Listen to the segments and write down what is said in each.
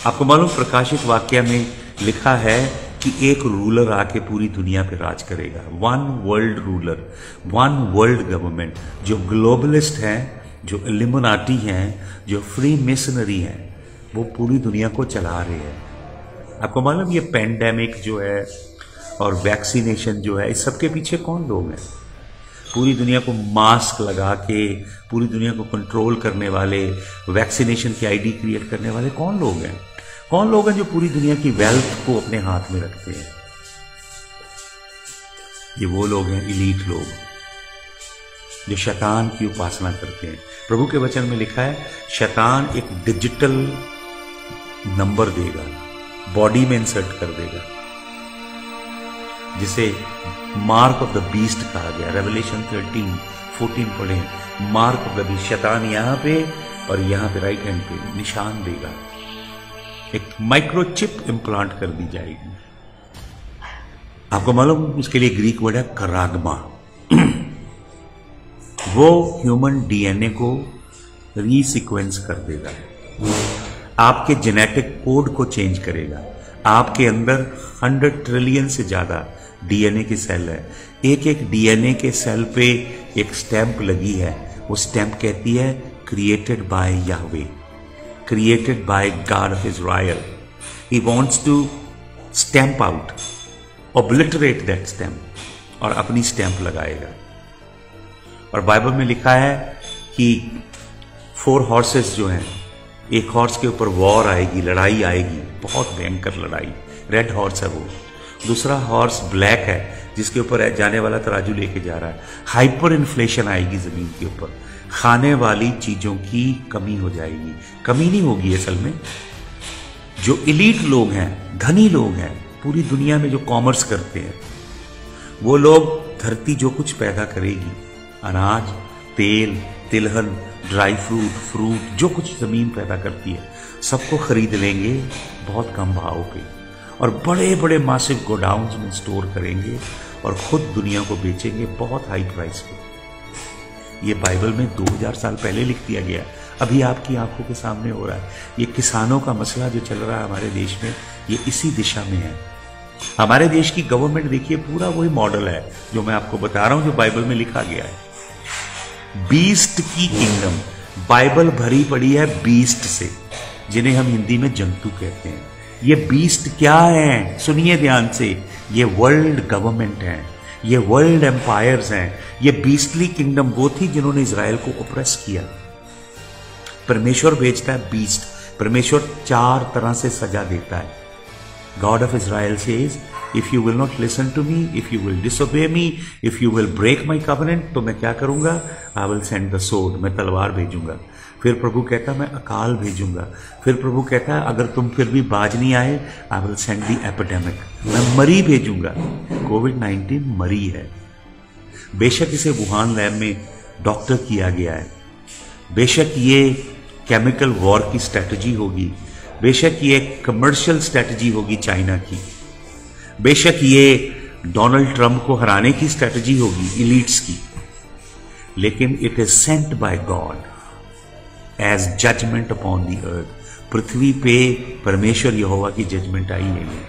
आपको मालूम प्रकाशित वाक्य में लिखा है कि एक रूलर आके पूरी दुनिया पे राज करेगा। One world ruler, one world government. जो ग्लोबलिस्ट हैं, जो इल्यूमिनाटी हैं, जो फ्री मिशनरी हैं, वो पूरी दुनिया को चला रहे हैं। आपको मालूम ये पेंडेमिक जो है और वैक्सीनेशन जो है, इस सबके पीछे कौन लोग हैं? पूरी दुनिया को मास्क लगा के पूरी दुनिया को कंट्रोल करने वाले, वैक्सीनेशन की आईडी क्रिएट करने वाले कौन लोग हैं? कौन लोग हैं जो पूरी दुनिया की वेल्थ को अपने हाथ में रखते हैं? ये वो लोग हैं, इलीट लोग, जो शैतान की उपासना करते हैं। प्रभु के वचन में लिखा है शैतान एक डिजिटल नंबर देगा, बॉडी में इंसर्ट कर देगा, जिसे मार्क ऑफ द बीस्ट कहा गया। रेवलेशन 13:14 पढ़े, मार्क ऑफ द बीस्ट। शैतान यहां पे और यहां पे राइट हैंड पे निशान देगा, एक माइक्रोचिप इंप्लांट कर दी जाएगी। आपको मालूम उसके लिए ग्रीक वर्ड है कराग्मा। वो ह्यूमन डीएनए को रीसीक्वेंस कर देगा, आपके जेनेटिक कोड को चेंज करेगा। आपके अंदर 100 ट्रिलियन से ज्यादा डीएनए के सेल है। एक एक डीएनए के सेल पे एक स्टैंप लगी है। वो स्टैंप कहती है created by Yahweh, created by God of Israel. He wants to stamp out, obliterate that stamp, और अपनी स्टैंप लगाएगा। और बाइबल में लिखा है कि 4 हॉर्सेस जो हैं, एक हॉर्स के ऊपर वॉर आएगी, लड़ाई आएगी, बहुत भयंकर लड़ाई। रेड हॉर्स है वो। दूसरा हॉर्स ब्लैक है, जिसके ऊपर जाने वाला तराजू लेके जा रहा है। हाइपर इन्फ्लेशन आएगी जमीन के ऊपर, खाने वाली चीजों की कमी हो जाएगी। कमी नहीं होगी असल में। जो इलीट लोग हैं, धनी लोग हैं, पूरी दुनिया में जो कॉमर्स करते हैं, वो लोग धरती जो कुछ पैदा करेगी, अनाज, तेल, तिलहन, ड्राई फ्रूट, जो कुछ जमीन पैदा करती है, सबको खरीद लेंगे बहुत कम भाव पे, और बड़े बड़े मासिव गोडाउन्स में स्टोर करेंगे और खुद दुनिया को बेचेंगे बहुत हाई प्राइस पे। ये बाइबल में 2000 साल पहले लिख दिया गया, अभी आपकी आंखों के सामने हो रहा है। ये किसानों का मसला जो चल रहा है हमारे देश में, ये इसी दिशा में है। हमारे देश की गवर्नमेंट देखिए, पूरा वही मॉडल है जो मैं आपको बता रहा हूं, जो बाइबल में लिखा गया है। बीस्ट की किंगडम, बाइबल भरी पड़ी है बीस्ट से, जिन्हें हम हिंदी में जंतु कहते हैं। ये बीस्ट क्या है? सुनिए ध्यान से, ये वर्ल्ड गवर्नमेंट है, ये वर्ल्ड एम्पायर्स हैं। ये बीस्टली किंगडम वो थी जिन्होंने इजराइल को ओप्रेस किया। परमेश्वर भेजता है बीस्ट। परमेश्वर 4 तरह से सजा देता है। God of Israel says, if you will not listen to me, if you will disobey me, if you will break my covenant, तो मैं क्या करूंगा? I will send the sword, मैं तलवार भेजूंगा। फिर प्रभु कहता है मैं अकाल भेजूंगा। फिर प्रभु कहता है अगर तुम फिर भी बाज नहीं आए, आई विल सेंड दी एपिडेमिक, मैं मरी भेजूंगा। कोविड-19 मरी है। बेशक इसे वुहान लैब में डॉक्टर किया गया है, बेशक ये केमिकल वॉर की स्ट्रैटेजी होगी, बेशक ये कमर्शियल स्ट्रैटेजी होगी चाइना की, बेशक ये डोनाल्ड ट्रंप को हराने की स्ट्रैटेजी होगी इलीट्स की, लेकिन it is sent by God as judgement upon the earth. पृथ्वी पे परमेश्वर यहोवा की जजमेंट आई है ये।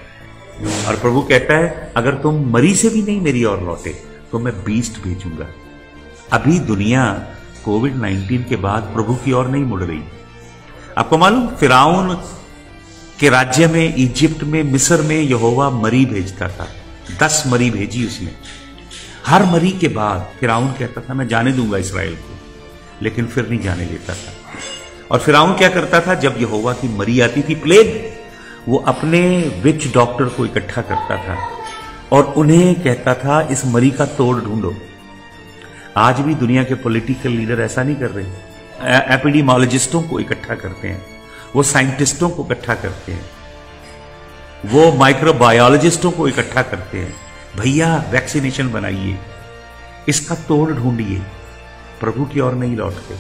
और प्रभु कहता है अगर तुम मरी से भी नहीं मेरी ओर लौटे तो मैं बीस्ट भेजूंगा। अभी दुनिया कोविड-19 के बाद प्रभु की ओर नहीं मुड़ रही। आपको मालूम फिरौन के राज्य में, इजिप्ट में, मिस्र में यहोवा मरी भेजता था। 10 मरी भेजी उसने। हर मरी के बाद फिरौन कहता था मैं जाने दूंगा इसराइल को, लेकिन फिर नहीं जाने देता था। और फिरौन क्या करता था? जब यहोवा की मरी आती थी, प्लेग, वो अपने विच डॉक्टर को इकट्ठा करता था और उन्हें कहता था इस मरी का तोड़ ढूंढो। आज भी दुनिया के पॉलिटिकल लीडर ऐसा नहीं कर रहे। एपिडेमियोलॉजिस्टों को इकट्ठा करते हैं, वो साइंटिस्टों को इकट्ठा करते हैं, वो माइक्रोबायोलॉजिस्टों को इकट्ठा करते हैं। भैया वैक्सीनेशन बनाइए, इसका तोड़ ढूंढिए। प्रभु की ओर नहीं लौटते।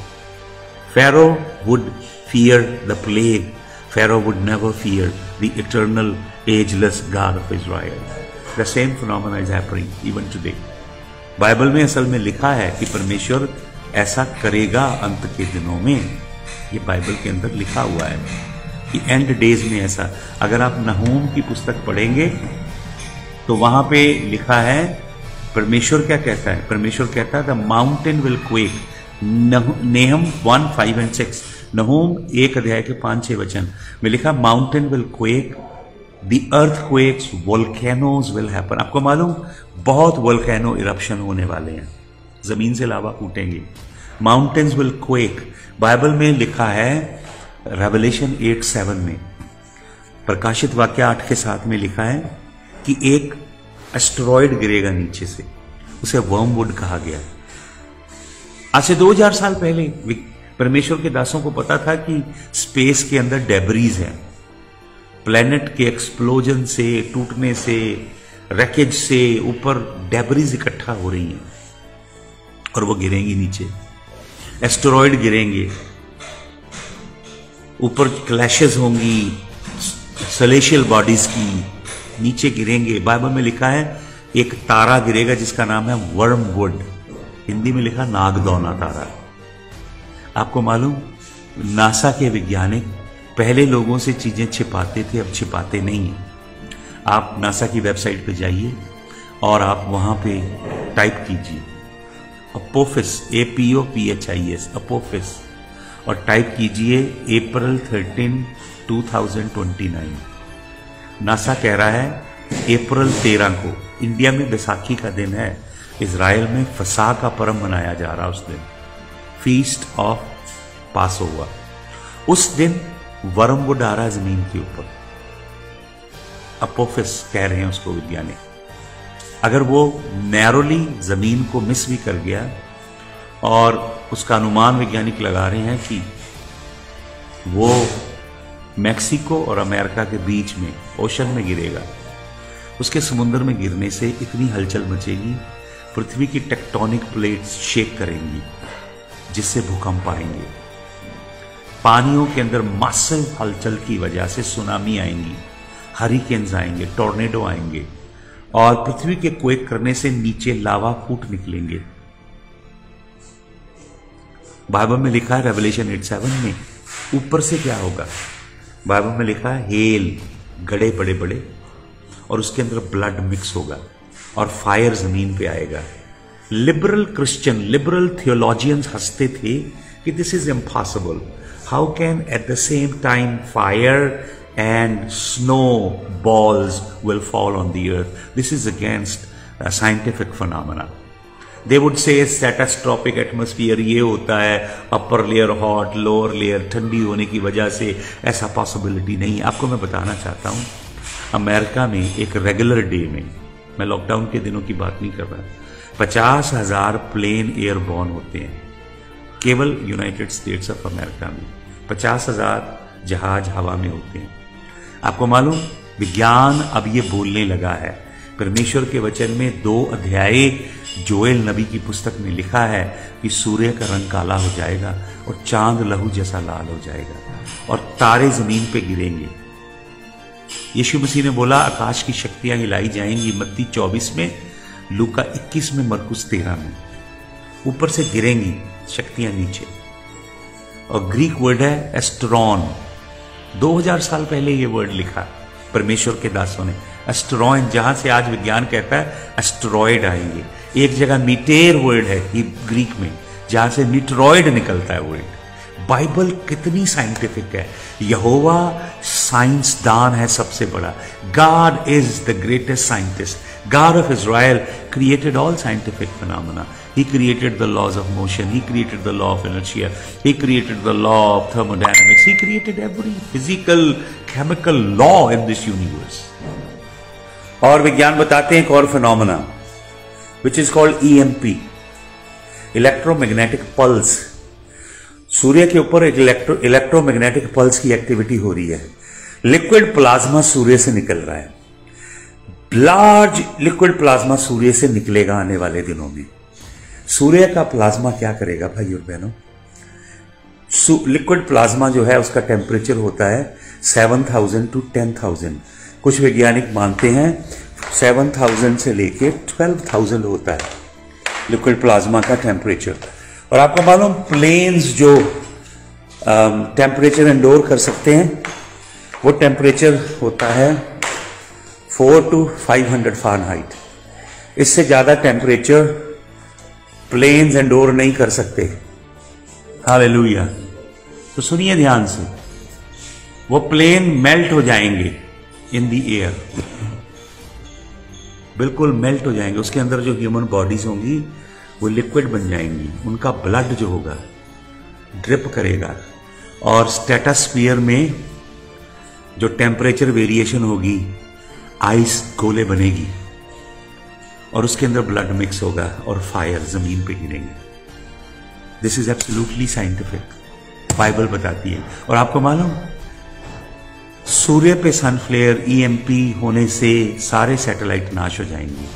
Pharaoh would fear the plague. Pharaoh would never fear the eternal, ageless God of Israel. The same phenomenon is happening even today. Bible में असल में लिखा है कि परमेश्वर ऐसा करेगा अंत के दिनों में। ये बाइबल के अंदर लिखा हुआ है। कि एंड डेज में ऐसा, अगर आप नहूम की पुस्तक पढ़ेंगे तो वहां पे लिखा है परमेश्वर क्या कहता है। परमेश्वर कहता है the mountain will quake. Nahum 1, 5 and 6, Nahum 1 अध्याय के 5-6 वचन में लिखा mountain will quake, the earth quakes, volcanoes will happen. आपको मालूम बहुत वोल्केनो इरप्शन होने वाले हैं, जमीन से लावा फूटेंगे। माउंटेन्स विल क्वेक, बाइबल में लिखा है रेवलेशन 8:7 में, प्रकाशित वाक्य 8:7 में लिखा है कि एक एस्टेरॉयड गिरेगा नीचे से, उसे वर्मवुड कहा गया। आज से 2000 साल पहले परमेश्वर के दासों को पता था कि स्पेस के अंदर डेब्रीज है, प्लेनेट के एक्सप्लोजन से, टूटने से, रैकेज से ऊपर डेब्रीज इकट्ठा हो रही हैं और वो गिरेंगी नीचे। एस्टेरॉयड गिरेंगे, ऊपर क्लैशेस होंगी सेलेशियल बॉडीज की, नीचे गिरेंगे। बाइबल में लिखा है एक तारा गिरेगा जिसका नाम है वर्मवुड, हिंदी में लिखा नागदौना तारा। आपको मालूम नासा के वैज्ञानिक पहले लोगों से चीजें छिपाते थे, अब छिपाते नहीं हैं। आप नासा की वेबसाइट पे जाइए और आप वहां पे टाइप कीजिए अपोफिस, APOPHIS, अपोफिस, और टाइप कीजिए अप्रैल 13, 2029। नासा कह रहा है अप्रैल 13 को, इंडिया में बैसाखी का दिन है, इजराइल में फसा का पर्व मनाया जा रहा उस दिन, फीस्ट ऑफ पासओवर। उस दिन वर्मवुड आ रहा है जमीन के ऊपर, अपोफिस कह रहे हैं उसको वैज्ञानिक। अगर वो नैरोली जमीन को मिस भी कर गया, और उसका अनुमान वैज्ञानिक लगा रहे हैं कि वो मैक्सिको और अमेरिका के बीच में ओशन में गिरेगा। उसके समुद्र में गिरने से इतनी हलचल मचेगी, पृथ्वी की टेक्टोनिक प्लेट्स शेक करेंगी, जिससे भूकंप आएंगे। पानियों के अंदर मासिव हलचल की वजह से सुनामी आएंगी, हरिकेन्स आएंगे, टॉर्नेडो आएंगे, और पृथ्वी के क्वेक करने से नीचे लावा फूट निकलेंगे। बाइबल में लिखा है रेवलेशन 8:7 में, ऊपर से क्या होगा? बाइबल में लिखा है हेल, गड़े बड़े बड़े, और उसके अंदर ब्लड मिक्स होगा और फायर जमीन पे आएगा। लिबरल क्रिश्चियन, लिबरल थियोलॉजियंस हंसते थे कि this is impossible, how can at the same time fire and snow balls will fall on the earth, this is against scientific phenomena. They would say stratospheric atmosphere ये होता है, upper layer hot, lower layer ठंडी होने की वजह से, ऐसा possibility नहीं। आपको मैं बताना चाहता हूं, अमेरिका में एक रेगुलर डे में, मैं लॉकडाउन के दिनों की बात नहीं कर रहा, 50,000 प्लेन एयरबॉर्न होते हैं केवल यूनाइटेड स्टेट्स ऑफ अमेरिका में। 50,000 जहाज हवा में होते हैं। आपको मालूम विज्ञान अब ये बोलने लगा है, परमेश्वर के वचन में 2 अध्याय जोएल नबी की पुस्तक में लिखा है कि सूर्य का रंग काला हो जाएगा और चांद लहू जैसा लाल हो जाएगा और तारे जमीन पे गिरेंगे। यीशु मसीह ने बोला आकाश की शक्तियां हिलाई जाएंगी, मत्ती 24 में, लूका 21 में, मरकुस 13 में। ऊपर से गिरेंगी शक्तियां नीचे, और ग्रीक वर्ड है एस्ट्रॉन। 2000 साल पहले ये वर्ड लिखा परमेश्वर के दासों ने, एस्ट्रॉन, जहां से आज विज्ञान कहता है एस्ट्रॉयड आएंगे। एक जगह मीटेर वर्ड है ग्रीक में, जहां से मीटरॉयड निकलता है वर्ड। बाइबल कितनी साइंटिफिक है, यहोवा साइंसदान है सबसे बड़ा। God is the greatest scientist, God of Israel created all scientific phenomena. He created the laws of motion, he created the law of inertia, he created the law of thermodynamics, he created every physical, chemical law in this universe. और विज्ञान बताते हैं एक और phenomena which is called EMP, electromagnetic pulse. सूर्य के ऊपर एक इलेक्ट्रोमैग्नेटिक पल्स की एक्टिविटी हो रही है। लिक्विड प्लाज्मा सूर्य से निकल रहा है, लार्ज लिक्विड प्लाज्मा सूर्य से निकलेगा आने वाले दिनों में। सूर्य का प्लाज्मा क्या करेगा भाई और बहनों? लिक्विड प्लाज्मा जो है उसका टेम्परेचर होता है 7,000 to 10,000। कुछ वैज्ञानिक मानते हैं 7,000 से लेके 12,000 होता है लिक्विड प्लाज्मा का टेम्परेचर। और आपको मालूम प्लेन्स जो टेम्परेचर इंडोर कर सकते हैं वो टेम्परेचर होता है 4 to 500 फ़ारेनहाइट। इससे ज़्यादा टेम्परेचर प्लेन्स एंडोर नहीं कर सकते। हालेलुया। तो सुनिए ध्यान से, वो प्लेन मेल्ट हो जाएंगे इन द एयर, बिल्कुल मेल्ट हो जाएंगे। उसके अंदर जो ह्यूमन बॉडीज होंगी वो लिक्विड बन जाएंगी। उनका ब्लड जो होगा ड्रिप करेगा और स्ट्रेटोस्फीयर में जो टेम्परेचर वेरिएशन होगी, आइस गोले बनेगी और उसके अंदर ब्लड मिक्स होगा और फायर जमीन पे गिरेंगे। This is absolutely scientific, Bible बताती है। और आपको मालूम, सूर्य पे सन फ्लेयर ईएमपी होने से सारे सैटेलाइट नाश हो जाएंगे।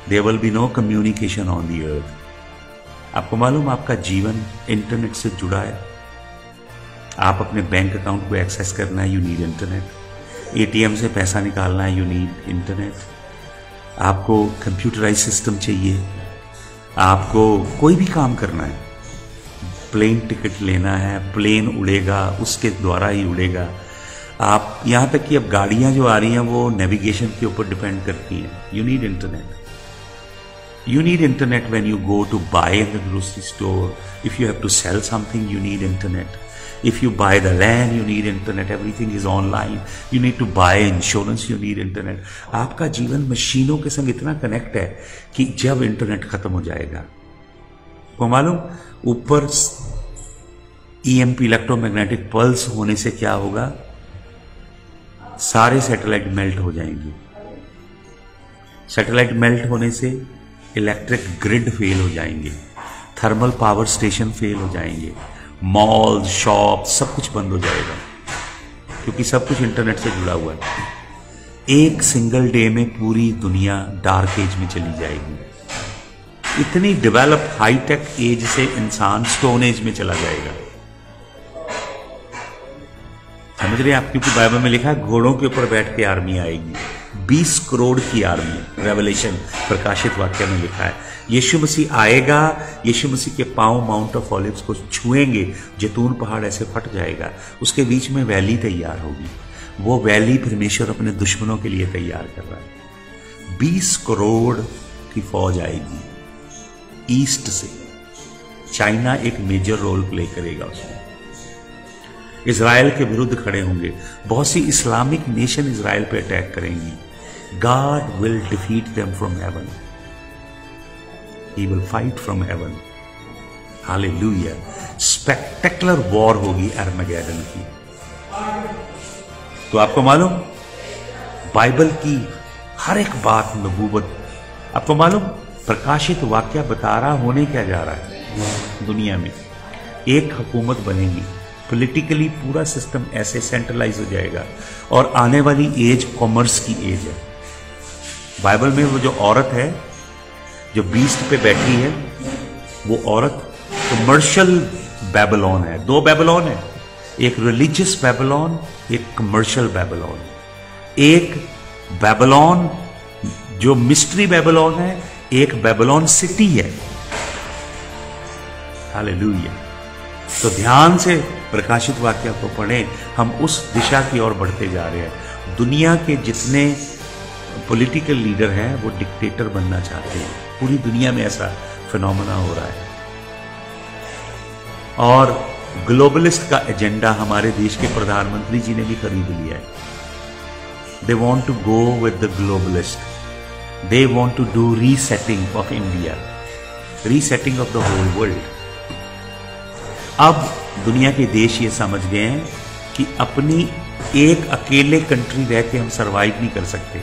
There will be no communication on the earth. आपको मालूम, आपका जीवन इंटरनेट से जुड़ा है। आप अपने बैंक अकाउंट को एक्सेस करना है, यू नीड इंटरनेट। एटीएम से पैसा निकालना है, यू नीड इंटरनेट। आपको कंप्यूटराइज सिस्टम चाहिए। आपको कोई भी काम करना है, प्लेन टिकट लेना है, प्लेन उड़ेगा, उसके द्वारा ही उड़ेगा। आप यहां तक कि अब गाड़ियां जो आ रही हैं वो नेविगेशन के ऊपर डिपेंड करती हैं। You need internet. You need internet when you go to buy in the grocery store. If you have to sell something, you need internet. If you buy the land, you need internet. Everything is online. You need to buy insurance, you need internet. आपका जीवन मशीनों के संग इतना connect है कि जब internet खत्म हो जाएगा, को मालूम, ऊपर EMP इलेक्ट्रोमैग्नेटिक पल्स होने से क्या होगा, सारे सैटेलाइट मेल्ट हो जाएंगे। सैटेलाइट मेल्ट होने से इलेक्ट्रिक ग्रिड फेल हो जाएंगे, थर्मल पावर स्टेशन फेल हो जाएंगे, मॉल, शॉप, सब कुछ बंद हो जाएगा, क्योंकि सब कुछ इंटरनेट से जुड़ा हुआ है। एक सिंगल डे में पूरी दुनिया डार्क एज में चली जाएगी। इतनी डेवलप हाईटेक एज से इंसान स्टोन एज में चला जाएगा। समझ रहे हैं आप? क्योंकि बाइबल में लिखा है घोड़ों के ऊपर बैठ के आर्मी आएगी, 20 करोड़ की आर्मी। रेवलेशन, प्रकाशित वाक्य में लिखा है यीशु मसीह आएगा। यीशु मसीह के पांव माउंट ऑफ ऑलिव्स को छुएंगे, जैतून पहाड़ ऐसे फट जाएगा, उसके बीच में वैली तैयार होगी। वो वैली परमेश्वर अपने दुश्मनों के लिए तैयार कर रहा है। 20 करोड़ की फौज आएगी ईस्ट से। चाइना एक मेजर रोल प्ले करेगा उसमें। इजराइल के विरुद्ध खड़े होंगे। बहुत सी इस्लामिक नेशन इजराइल पे अटैक करेंगी। God will defeat them from heaven. He will fight from heaven. Hallelujah. Spectacular war होगी अर्मगेडन की। तो आपको मालूम, बाइबल की हर एक बात नबूवत। आपको मालूम, प्रकाशित वाक्य बता रहा होने क्या जा रहा है। दुनिया में एक हुकूमत बनेगी, पॉलिटिकली पूरा सिस्टम ऐसे सेंट्रलाइज हो जाएगा, और आने वाली एज कॉमर्स की एज है। बाइबल में वो जो औरत है जो बीस्ट पे बैठी है, वो औरत कमर्शियल बेबीलोन है। 2 बेबीलोन है, एक रिलीजियस बेबीलोन, एक कमर्शियल बेबीलोन। एक बेबीलोन जो मिस्ट्री बेबीलोन है, एक बेबीलोन सिटी है। हालेलुया। तो ध्यान से प्रकाशित वाक्य को पढ़ें। हम उस दिशा की ओर बढ़ते जा रहे हैं। दुनिया के जितने पॉलिटिकल लीडर हैं वो डिक्टेटर बनना चाहते हैं। पूरी दुनिया में ऐसा फिनोमेना हो रहा है। और ग्लोबलिस्ट का एजेंडा हमारे देश के प्रधानमंत्री जी ने भी खरीद लिया है। They want to go with the globalist. They want to do resetting of India, resetting of the whole world. अब दुनिया के देश ये समझ गए हैं कि अपनी एक अकेले कंट्री रह के हम सरवाइव नहीं कर सकते।